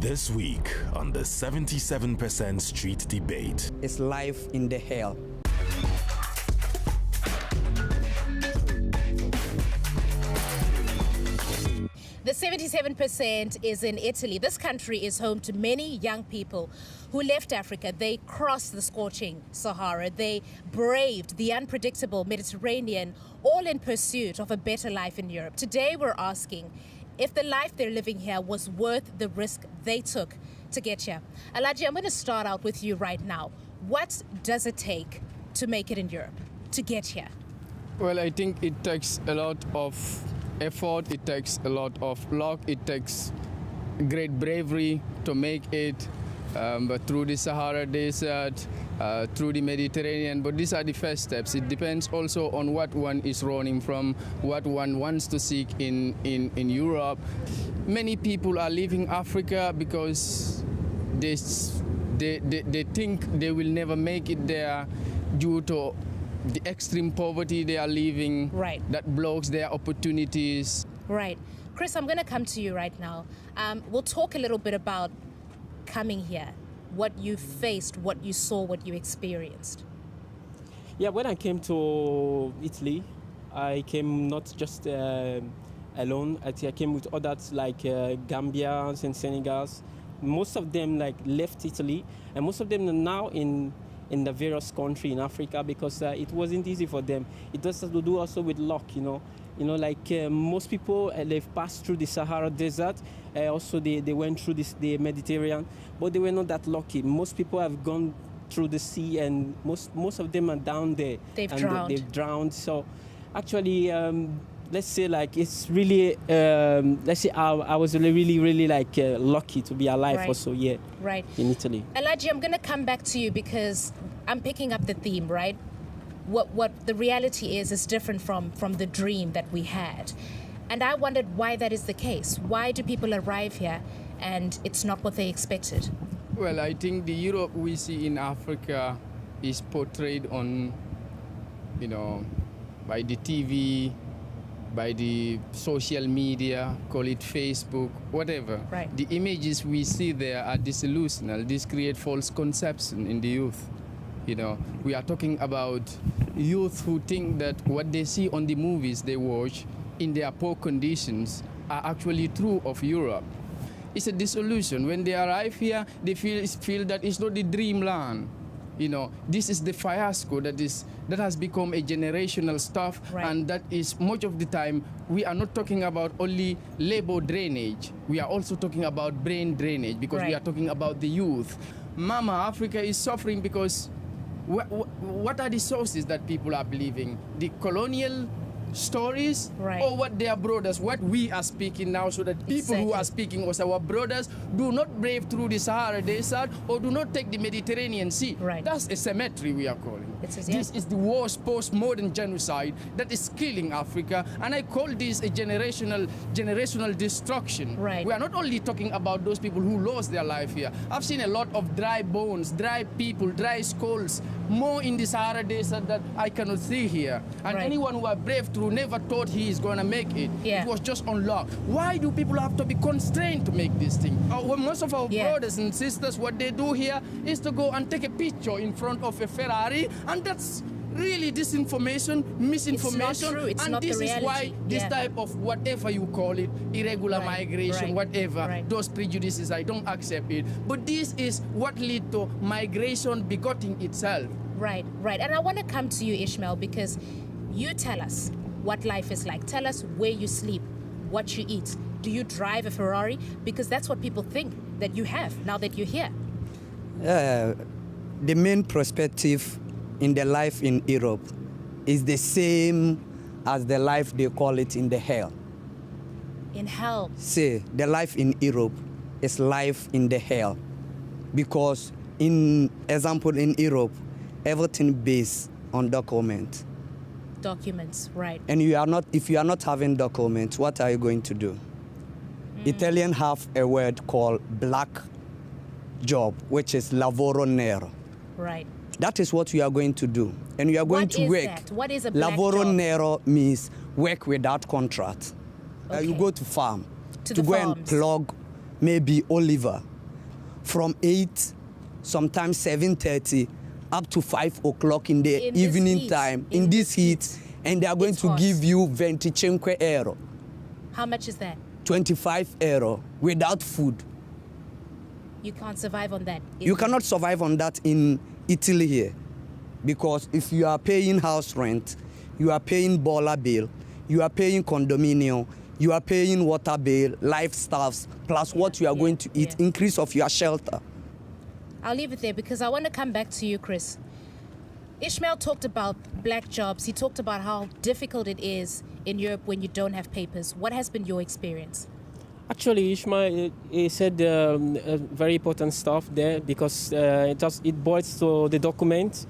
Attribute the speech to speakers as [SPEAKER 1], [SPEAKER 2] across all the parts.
[SPEAKER 1] This week on the 77% Street Debate.
[SPEAKER 2] It's life in the hell.
[SPEAKER 3] The 77% is in Italy. This country is home to many young people who left Africa. They crossed the scorching Sahara. They braved the unpredictable Mediterranean, all in pursuit of a better life in Europe. Today we're asking if the life they're living here was worth the risk they took to get here. Alaji, I'm going to start out with you right now. What does it take to make it in Europe, to get here?
[SPEAKER 4] Well, I think it takes a lot of effort, it takes a lot of luck, it takes great bravery to make it but through the Sahara Desert, through the Mediterranean. But these are the first steps. It depends also on what one is running from, what one wants to seek in Europe. Many people are leaving Africa because they think they will never make it there due to the extreme poverty they are living.
[SPEAKER 3] Right.
[SPEAKER 4] That blocks their opportunities.
[SPEAKER 3] Right. Chris, I'm going to come to you right now. We'll talk a little bit about coming here, what you faced, what you saw, what you experienced.
[SPEAKER 5] Yeah, when I came to Italy, I came not just alone. I came with others like Gambians and Senegals. Most of them left Italy, and most of them are now in the various countries in Africa because it wasn't easy for them. It has to do also with luck, most people, they've passed through the Sahara Desert. Also, they went through the Mediterranean, but they were not that lucky. Most people have gone through the sea, and most of them are down there.
[SPEAKER 3] They've
[SPEAKER 5] drowned. So, actually, let's say it's really, I was really lucky to be alive also, in Italy.
[SPEAKER 3] Alaji, I'm going to come back to you because I'm picking up the theme, right? What the reality is different from the dream that we had. And I wondered why that is the case. Why do people arrive here and it's not what they expected?
[SPEAKER 4] Well, I think the Europe we see in Africa is portrayed on, by the TV, by the social media, call it Facebook, whatever.
[SPEAKER 3] Right.
[SPEAKER 4] The images we see there are disillusional. This creates false conception in the youth. We are talking about youth who think that what they see on the movies they watch in their poor conditions are actually true of Europe. It's a disillusion. When they arrive here, they feel that it's not the dreamland. This is the fiasco that has become a generational stuff,
[SPEAKER 3] right.
[SPEAKER 4] And that is much of the time we are not talking about only labor drainage. We are also talking about brain drainage because
[SPEAKER 3] right.
[SPEAKER 4] we are talking about the youth. Mama, Africa is suffering because what are the sources that people are believing? The colonial stories,
[SPEAKER 3] right.
[SPEAKER 4] Or what their brothers, what we are speaking now, so that people who are speaking as our brothers do not brave through the Sahara Desert or do not take the Mediterranean Sea.
[SPEAKER 3] Right.
[SPEAKER 4] That's a cemetery we are calling.
[SPEAKER 3] This
[SPEAKER 4] is the worst post-modern genocide that is killing Africa, and I call this a generational destruction.
[SPEAKER 3] Right.
[SPEAKER 4] We are not only talking about those people who lost their life here. I've seen a lot of dry bones, dry people, dry skulls, more in the Sahara Desert that I cannot see here. And
[SPEAKER 3] right.
[SPEAKER 4] anyone who are brave through never thought he is going to make it.
[SPEAKER 3] Yeah.
[SPEAKER 4] It was just on luck. Why do people have to be constrained to make this thing? Most of our brothers and sisters, what they do here is to go and take a picture in front of a Ferrari, and that's really disinformation, misinformation.
[SPEAKER 3] It's not true. It's
[SPEAKER 4] and
[SPEAKER 3] not
[SPEAKER 4] this
[SPEAKER 3] the reality.
[SPEAKER 4] is why this type of whatever you call it, irregular migration, whatever, those prejudices, I don't accept it. But this is what lead to migration begetting itself.
[SPEAKER 3] Right. And I want to come to you, Ishmael, because you tell us what life is like. Tell us where you sleep, what you eat. Do you drive a Ferrari? Because that's what people think that you have now that you're here.
[SPEAKER 2] The main perspective in the life in Europe is the same as the life they call it in the hell.
[SPEAKER 3] In hell?
[SPEAKER 2] See, the life in Europe is life in the hell. Because in Europe, everything based on documents,
[SPEAKER 3] right.
[SPEAKER 2] And if you are not having documents, what are you going to do? Italians have a word called black job, which is lavoro nero.
[SPEAKER 3] Right.
[SPEAKER 2] That is what we are going to do. And we are going to work.
[SPEAKER 3] That? What is a black
[SPEAKER 2] lavoro
[SPEAKER 3] job?
[SPEAKER 2] nero means work without contract.
[SPEAKER 3] Okay.
[SPEAKER 2] You go to farm
[SPEAKER 3] to
[SPEAKER 2] go
[SPEAKER 3] farms.
[SPEAKER 2] and plug maybe Oliver, from 8, sometimes 7:30, up to 5 o'clock in the evening time, in this heat, and they are going to give you 25 euro.
[SPEAKER 3] How much is that?
[SPEAKER 2] 25 euro without food.
[SPEAKER 3] You can't survive on that.
[SPEAKER 2] You cannot survive on that in Italy here, because if you are paying house rent, you are paying boiler bill, you are paying condominium, you are paying water bill, life stuffs, plus what you are going to eat, increase of your shelter.
[SPEAKER 3] I'll leave it there because I want to come back to you, Chris. Ishmael talked about black jobs. He talked about how difficult it is in Europe when you don't have papers. What has been your experience?
[SPEAKER 5] Actually, Ishmael he said very important stuff there, because it boils to the document.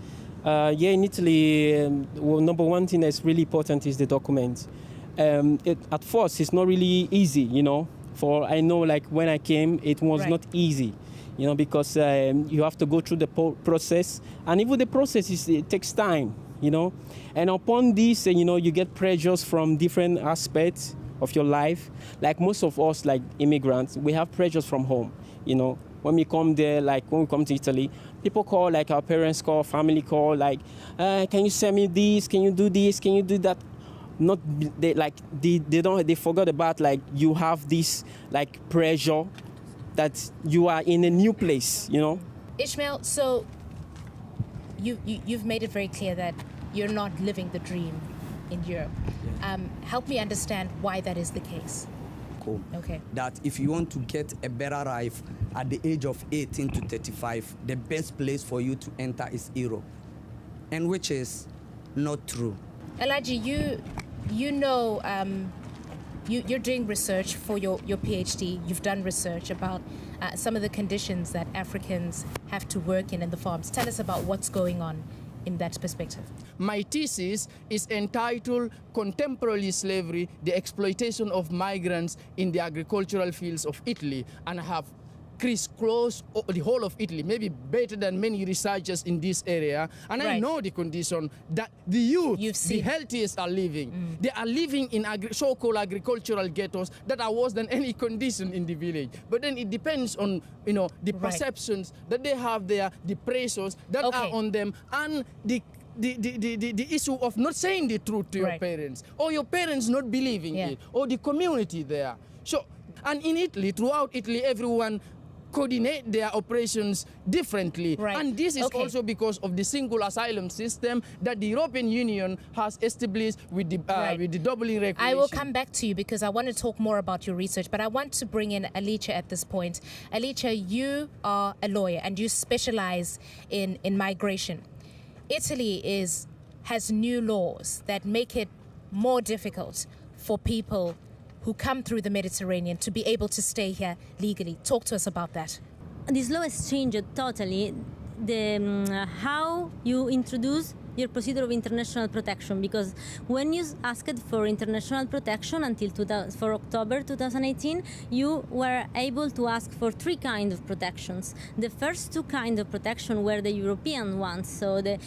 [SPEAKER 5] In Italy, number one thing that's really important is the document. At first, it's not really easy, you know. For I know, like when I came, it was not easy, you know, because you have to go through the process, and even the process it takes time, you know. And upon this, you know, you get pressures from different aspects of your life. Like most of us, like immigrants, we have pressures from home, you know. When we come there, like when we come to Italy, people call, like our parents call, family call, like, can you send me this? Can you do this? Can you do that? Not they forgot about, like, you have this like pressure that you are in a new place, you know.
[SPEAKER 3] Ishmael, so you've made it very clear that you're not living the dream in Europe. Help me understand why that is the case.
[SPEAKER 2] Cool.
[SPEAKER 3] Okay.
[SPEAKER 2] That if you want to get a better life at the age of 18 to 35, the best place for you to enter is Europe, and which is not true.
[SPEAKER 3] Elijah, you know, you're doing research for your PhD. You've done research about some of the conditions that Africans have to work in the farms. Tell us about what's going on in that perspective.
[SPEAKER 4] My thesis is entitled Contemporary Slavery, the Exploitation of Migrants in the Agricultural Fields of Italy, and I have crisscrossed the whole of Italy, maybe better than many researchers in this area, and I know the condition that the youth, the healthiest, are living. They are living in so-called agricultural ghettos that are worse than any condition in the village. But then it depends on, you know, the perceptions that they have there, the pressures that are on them, and the issue of not saying the truth to your parents, or your parents not believing it, or the community there. So, and in Italy, throughout Italy, everyone coordinate their operations differently. And this is also because of the single asylum system that the European Union has established with the Dublin regulation.
[SPEAKER 3] I will come back to you because I want to talk more about your research, but I want to bring in Alicia at this point. Alicia, you are a lawyer and you specialize in migration. Italy has new laws that make it more difficult for people who come through the Mediterranean to be able to stay here legally. Talk to us about that.
[SPEAKER 6] This law has changed totally how you introduce your procedure of international protection, because when you asked for international protection until for October 2018, you were able to ask for 3 kinds of protections. The first 2 kinds of protection were the European ones, so the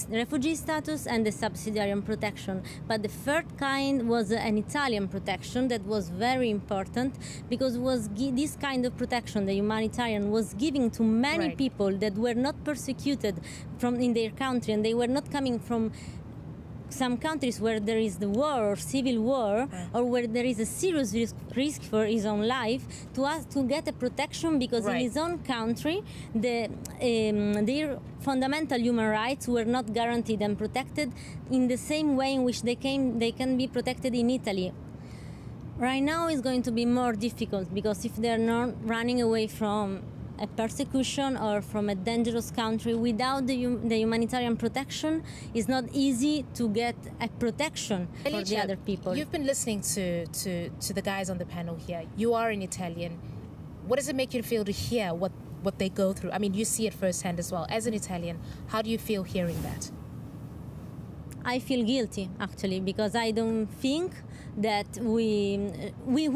[SPEAKER 6] refugee status and the subsidiary protection. But the third kind was an Italian protection that was very important, because this kind of protection, the humanitarian, was given to many people that were not persecuted in their country, and they were not coming from some countries where there is the war or civil war, or where there is a serious risk for his own life, to get a protection, because in his own country their fundamental human rights were not guaranteed and protected in the same way in which they can be protected in Italy. Right now it's going to be more difficult, because if they're not running away from a persecution or from a dangerous country, without the humanitarian protection, it's not easy to get a protection for the other people.
[SPEAKER 3] You've been listening to the guys on the panel here. You are an Italian. What does it make you feel to hear what they go through? I mean, you see it firsthand as well. As an Italian, how do you feel hearing that?
[SPEAKER 6] I feel guilty, actually, because I don't think that we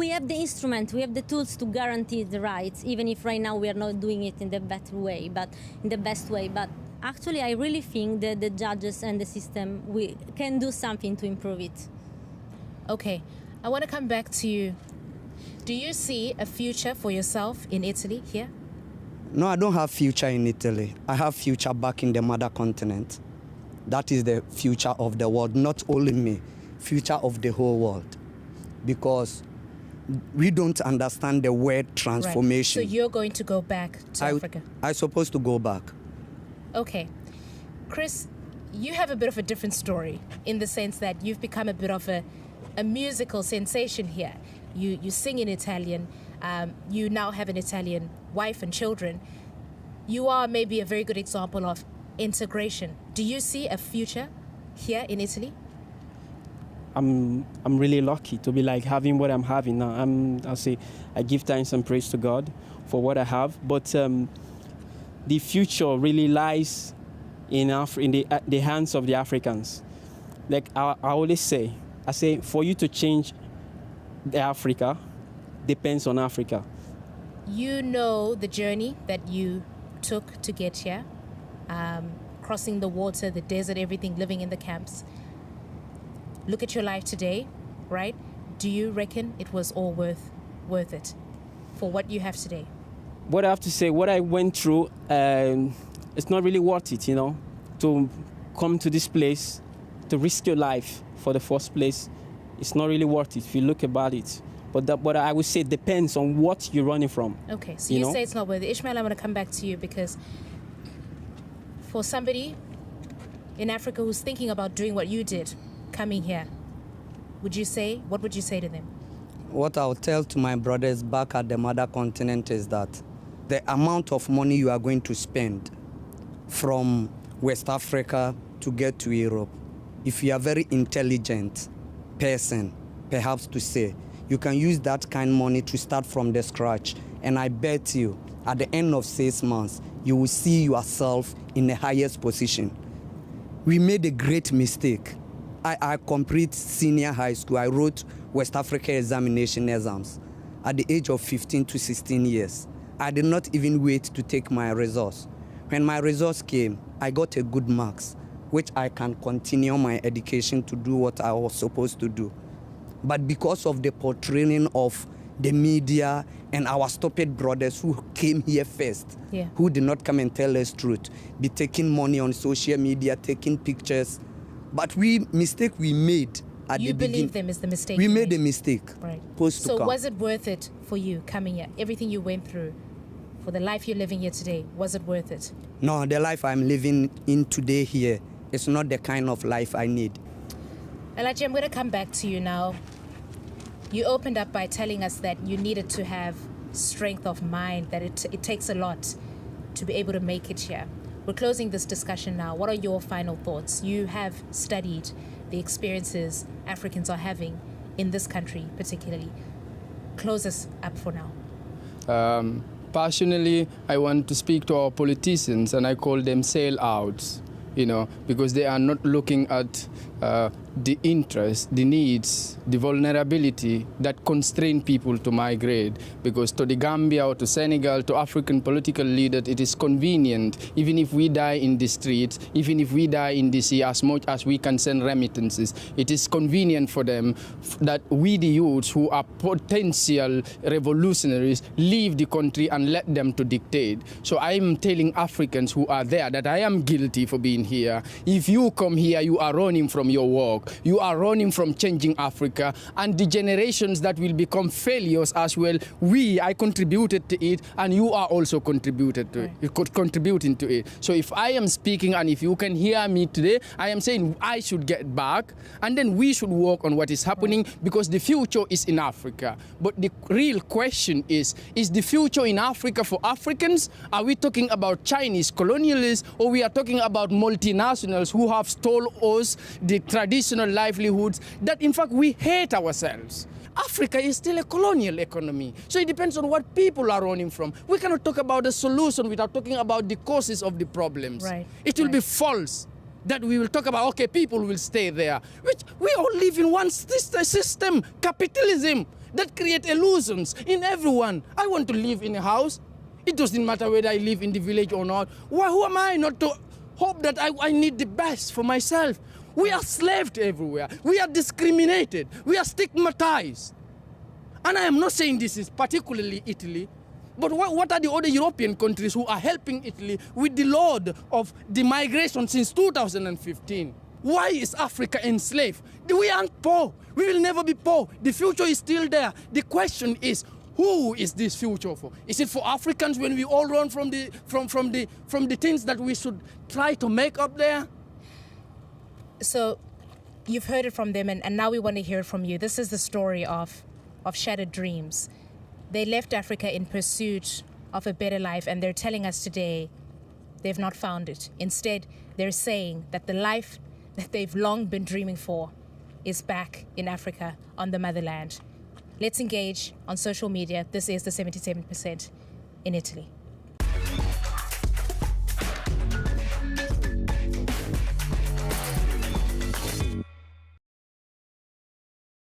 [SPEAKER 6] have the instrument, we have the tools to guarantee the rights, even if right now we are not doing it in the better way, but in the best way. But actually, I really think that the judges and the system can do something to improve it.
[SPEAKER 3] Okay, I want to come back to you, Do you see a future for yourself in Italy here?
[SPEAKER 2] No, I don't have future in Italy. I have future back in the mother continent. That is the future of the world, not only me, future of the whole world. Because we don't understand the word transformation.
[SPEAKER 3] Right. So you're going to go back to Africa?
[SPEAKER 2] I'm supposed to go back.
[SPEAKER 3] Okay. Chris, you have a bit of a different story in the sense that you've become a bit of a musical sensation here. You sing in Italian. You now have an Italian wife and children. You are maybe a very good example of integration. Do you see a future here in Italy?
[SPEAKER 5] I'm really lucky to be like having what I'm having now. I'll say I give thanks and praise to God for what I have. But the future really lies in the hands of the Africans. Like I always say, for you to change the Africa depends on Africa.
[SPEAKER 3] You know the journey that you took to get here, crossing the water, the desert, everything, living in the camps. Look at your life today, right? Do you reckon it was all worth it for what you have today?
[SPEAKER 5] What I have to say, what I went through, it's not really worth it, to come to this place, to risk your life for the first place. It's not really worth it if you look about it. But I would say it depends on what you're running from.
[SPEAKER 3] Okay, so you say it's not worth it. Ishmael, I'm going to come back to you because for somebody in Africa who's thinking about doing what you did, coming here, what would you say to them?
[SPEAKER 2] What I'll tell to my brothers back at the mother continent is that the amount of money you are going to spend from West Africa to get to Europe, if you are a very intelligent person, perhaps to say, you can use that kind of money to start from the scratch. And I bet you, at the end of 6 months, you will see yourself in the highest position. We made a great mistake. I complete senior high school. I wrote West Africa exams at the age of 15 to 16 years. I did not even wait to take my results. When my results came, I got a good marks, which I can continue my education to do what I was supposed to do. But because of the portraying of the media and our stupid brothers who came here first, who did not come and tell us truth, be taking money on social media, taking pictures. But mistake we made at the beginning. You
[SPEAKER 3] believe them is the mistake
[SPEAKER 2] we made a mistake.
[SPEAKER 3] Right. So was it worth it for you coming here? Everything you went through, for the life you're living here today, was it worth it?
[SPEAKER 2] No, the life I'm living in today here is not the kind of life I need.
[SPEAKER 3] Elachi, I'm going to come back to you now. You opened up by telling us that you needed to have strength of mind, that it takes a lot to be able to make it here. We're closing this discussion now. What are your final thoughts? You have studied the experiences Africans are having in this country particularly. Close us up for now.
[SPEAKER 4] Personally, I want to speak to our politicians, and I call them sellouts, because they are not looking at the interests, the needs, the vulnerability that constrain people to migrate. Because to the Gambia or to Senegal, to African political leaders, it is convenient, even if we die in the streets, even if we die in the sea, as much as we can send remittances, it is convenient for them that we, the youths who are potential revolutionaries, leave the country and let them to dictate. So I am telling Africans who are there that I am guilty for being here. If you come here, you are running from your work. You are running from changing Africa, and the generations that will become failures as well. I contributed to it, and you are also contributing to it. So if I am speaking, and if you can hear me today, I am saying I should get back, and then we should work on what is happening, because the future is in Africa. But the real question is the future in Africa for Africans? Are we talking about Chinese colonialists, or we are talking about multinationals who have stolen us the traditional livelihoods that in fact we hate ourselves? Africa is still a colonial economy. So it depends on what people are running from. We cannot talk about the solution without talking about the causes of the problems.
[SPEAKER 3] Right.
[SPEAKER 4] It will be false that we will talk about, okay, people will stay there. Which we all live in one system, capitalism, that creates illusions in everyone. I want to live in a house. It doesn't matter whether I live in the village or not. Who am I not to hope that I need the best for myself? We are slaved everywhere. We are discriminated. We are stigmatized.
[SPEAKER 7] And I am not saying this is particularly Italy, but what are the other European countries who are helping Italy with the load of the migration since 2015? Why is Africa enslaved? We aren't poor. We will never be poor. The future is still there. The question is, who is this future for? Is it for Africans when we all run from the things that we should try to make up there?
[SPEAKER 3] So you've heard it from them, and now we want to hear it from you. This is the story of shattered dreams. They left Africa in pursuit of a better life, and they're telling us today they've not found it. Instead, they're saying that the life that they've long been dreaming for is back in Africa, on the motherland. Let's engage on social media. This is the 77% in Italy.